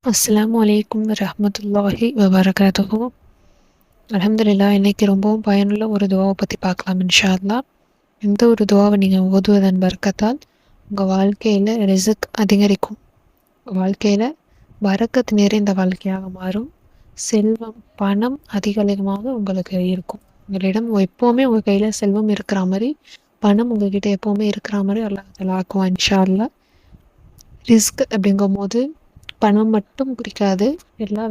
அஸ்ஸலாமு அலைக்கும் வரஹ்மத்துல்லாஹி வபரகாத்துஹு. அல்ஹம்துலில்லாஹ். இன்னைக்கு ரொம்பவும் பயனுள்ள ஒரு துவாவை பற்றி பார்க்கலாம் இன்ஷா அல்லாஹ். இந்த ஒரு துவாவை நீங்கள் ஓதுவதன் பரக்கத்தால் உங்கள் வாழ்க்கையில் ரிஸ்க் அதிகரிக்கும். வாழ்க்கையில் பரக்கத் நிறைந்த வாழ்க்கையாக மாறும். செல்வம் பணம் அதிகமாக உங்களுக்கு இருக்கும். உங்களிடம் எப்போவுமே உங்கள் கையில் செல்வம் இருக்கிற மாதிரி, பணம் உங்கள்கிட்ட எப்போவுமே இருக்கிற மாதிரி அல்லாஹ் தஆலா ஆக்குவான் இன்ஷா அல்லாஹ். ரிஸ்க் அப்படிங்கும் போது பணம் மட்டும் குறிக்காது, எல்லா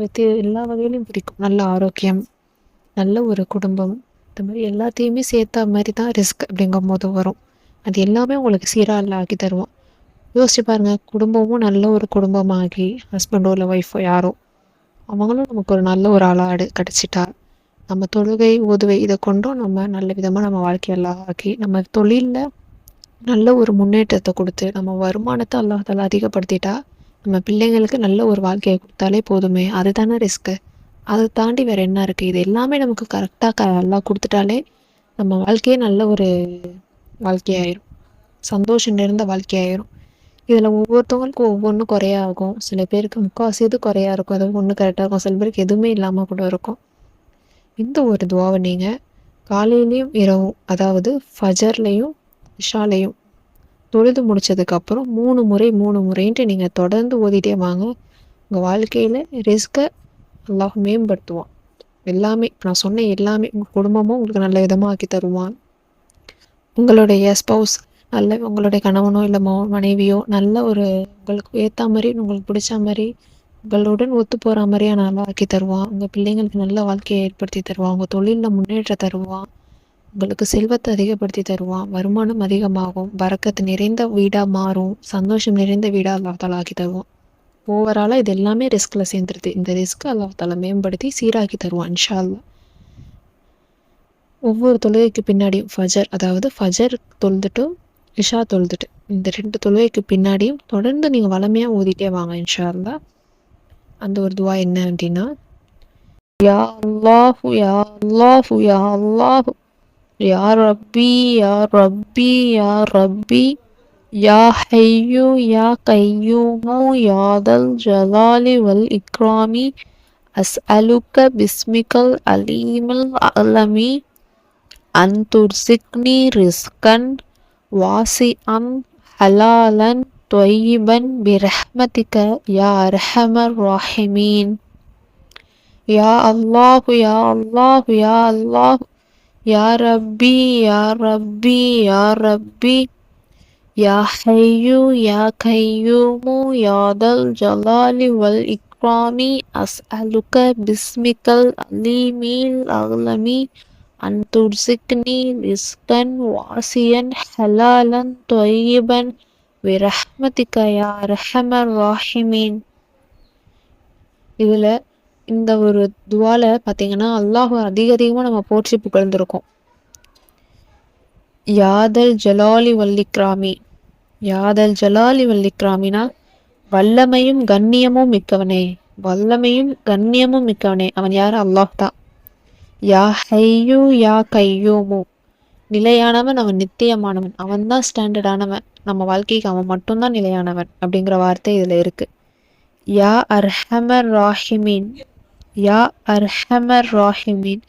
வகையிலும் குறிக்கும். நல்ல ஆரோக்கியம், நல்ல ஒரு குடும்பம், இந்த மாதிரி எல்லாத்தையுமே சேர்த்த மாதிரி தான் ரிஸ்க் அப்படிங்கும் போது வரும். அது எல்லாமே உங்களுக்கு சீராக அல்ல ஆக்கி தருவான். யோசிச்சு பாருங்க, குடும்பமும் நல்ல ஒரு குடும்பமாகி ஹஸ்பண்டோ இல்லை ஒய்ஃபோ யாரோ அவங்களும் நமக்கு ஒரு நல்ல ஒரு ஆளாடு கிடச்சிட்டா, நம்ம தொழுகை உதவி இதை கொண்டும் நம்ம நல்ல விதமாக நம்ம வாழ்க்கையெல்லாம் ஆக்கி நம்ம தொழிலில் நல்ல ஒரு முன்னேற்றத்தை கொடுத்து நம்ம வருமானத்தை அல்லாஹ் தஆலா அதிகப்படுத்திட்டா, நம்ம பிள்ளைங்களுக்கு நல்ல ஒரு வாழ்க்கையை கொடுத்தாலே போதுமே. அதுதானே ரிஸ்க்கு. அதை தாண்டி வேறு என்ன இருக்குது? இது எல்லாமே நமக்கு கரெக்டாக அல்லாஹ் கொடுத்துட்டாலே நம்ம வாழ்க்கையே நல்ல ஒரு வாழ்க்கையாயிரும், சந்தோஷம் நிறைந்த வாழ்க்கையாயிரும். இதில் ஒவ்வொருத்தவங்களுக்கும் ஒவ்வொன்றும் குறையா இருக்கும். சில பேருக்கு முக்கால்வாசி இது குறையா இருக்கும், அது ஒன்று கரெக்டாக இருக்கும். சில பேருக்கு எதுவுமே இல்லாமல் கூட இருக்கும். இந்த ஒரு துவாவை நீங்கள் காலையிலையும் இரவும், அதாவது ஃபஜர்லையும் இஷாலையும் தொழுது முடிச்சதுக்கப்புறம் 3 முறைன்ட்டு நீங்கள் தொடர்ந்து ஓதிட்டே வாங்க. உங்கள் வாழ்க்கையில் ரிஸ்க்கை அல்லாஹ் மேம்படுத்துவான். எல்லாமே இப்போ நான் சொன்ன எல்லாமே உங்கள் குடும்பமும் உங்களுக்கு நல்ல விதமாக ஆக்கி தருவான். உங்களுடைய ஸ்பௌஸ் நல்ல, உங்களுடைய கணவனோ இல்லை மனைவியோ நல்ல ஒரு உங்களுக்கு ஏற்ற மாதிரி, உங்களுக்கு பிடிச்ச மாதிரி, உங்களுடன் ஒத்து போகிற மாதிரியா நல்லா ஆக்கி தருவான். உங்கள் பிள்ளைங்களுக்கு நல்ல வாழ்க்கையை ஏற்படுத்தி தருவான். உங்கள் தொழிலில் முன்னேற்ற தருவான். உங்களுக்கு செல்வத்தை அதிகப்படுத்தி தருவான். வருமானம் அதிகமாகும். பரக்கத்து நிறைந்த வீடாக மாறும். சந்தோஷம் நிறைந்த வீடாக அல்லாஹ் தஆலா ஆக்கி தருவான். ஓவராலாக இது எல்லாமே ரிஸ்கில் சேர்ந்துருது. இந்த ரிஸ்க் அல்லாஹ் தஆலா மேம்படுத்தி சீராக்கி தருவான் இன்ஷா அல்லாஹ். ஒவ்வொரு தொழுகைக்கு பின்னாடியும் ஃபஜர், அதாவது ஃபஜர் தொழுதுட்டு இஷா தொழுதுட்டு, இந்த 2 தொழுகைக்கு பின்னாடியும் தொடர்ந்து நீங்கள் வளமையாக ஓதிட்டே வாங்க இன்ஷா அல்லாஹ். அந்த ஒரு துவா என்ன அப்படின்னா, யா அல்லாஹு யா அல்லாஹு யா அல்லாஹு யா ரப்பி யா ரப்பி யா ரப்பி யா ஹய்யு யா கையூமு யா தல் ஜலாலி வல் இக்ராமி அஸ்அலுக்க பிஸ்மிகல் அலீமல் அலமி அன் துர்சிக்னி ரிஸ்கன் வாசிஅன் ஹலாலன் தொய்யிபன் பிரஹ்மதிக யா அர்ஹமர் ராஹிமீன். யா அல்லாஹு யா அல்லாஹு யா அல்லாஹு யா ரப்பி யா ரப்பி யா ரப்பி யா ஹய்யு யா கையூமு யா தல் ஜலாலி வல் இக்ராமி அஸ்அலுக பிஸ்மிகல் அலீமில் அலமி அன் துர்சிக்னி ரிஸ்கன் வாசியன் ஹலாலன் தொய்யிபன் பிரஹ்மதிக யா அர்ஹமர் ராஹிமீன். இதில் இந்த ஒரு துவால பார்த்தீங்கன்னா அல்லாஹ் அதிகமாக நம்ம போற்றி புகழ்ந்துருக்கோம். யாதல் ஜலாலி வல்லிக்ராமி, யாதல் ஜலாலி வல்லிக்ராமினா வல்லமையும் கண்ணியமும் மிக்கவனே, வல்லமையும் கண்ணியமும் மிக்கவனே. அவன் யார்? அல்லாஹ் தான். யா ஹையூ யா கையூமு, நிலையானவன், அவன் நித்தியமானவன், அவன் தான் ஸ்டாண்டர்டானவன். நம்ம வாழ்க்கைக்கு அவன் மட்டும்தான் நிலையானவன் அப்படிங்கிற வார்த்தை இதில் இருக்குது. யா அர்ஹமர் ராஹிமீன், யா அர்ஹமர் ராஹிமீன்,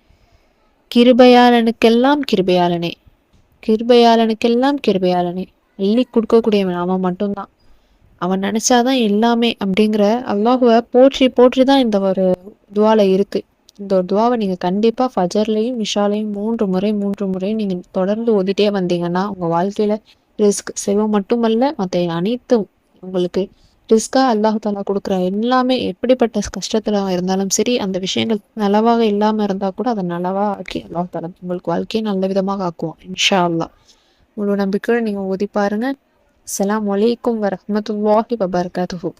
கிருபையாளனுக்கெல்லாம் கிருபையாளனே, கிருபையாளனுக்கெல்லாம் கிருபையாளனே. அள்ளி கொடுக்கக்கூடியவன் அவன் மட்டும்தான். அவன் நினச்சாதான் எல்லாமே அப்படிங்கிற அல்லாஹுவை போற்றி போற்றி தான் இந்த ஒரு துவால இருக்குது. இந்த ஒரு துவாவை நீங்கள் கண்டிப்பாக ஃபஜர்லையும் இஷாலையும் 3 முறை நீங்கள் தொடர்ந்து ஓதிட்டே வந்தீங்கன்னா உங்கள் வாழ்க்கையில் ரிஸ்க், செல்வம் மட்டுமல்ல மற்ற அனைத்தும் உங்களுக்கு ரிஸ்க்காக அல்லாஹ் தஆலா கொடுக்குற எல்லாமே, எப்படிப்பட்ட கஷ்டத்தில் இருந்தாலும் சரி, அந்த விஷயங்கள் நலவாக இல்லாமல் இருந்தால் கூட அதை நலவாக ஆக்கி அல்லாஹ் தஆலா உங்களுக்கு வாழ்க்கையை நல்ல விதமாக ஆக்குவான் இன்ஷா அல்லாஹ். முழு நம்பிக்கையோடு நீங்கள் ஓதி பாருங்கள். அஸ்ஸலாமு அலைக்கும் வரஹ்மத்துல்லாஹி வபரகாத்துஹு.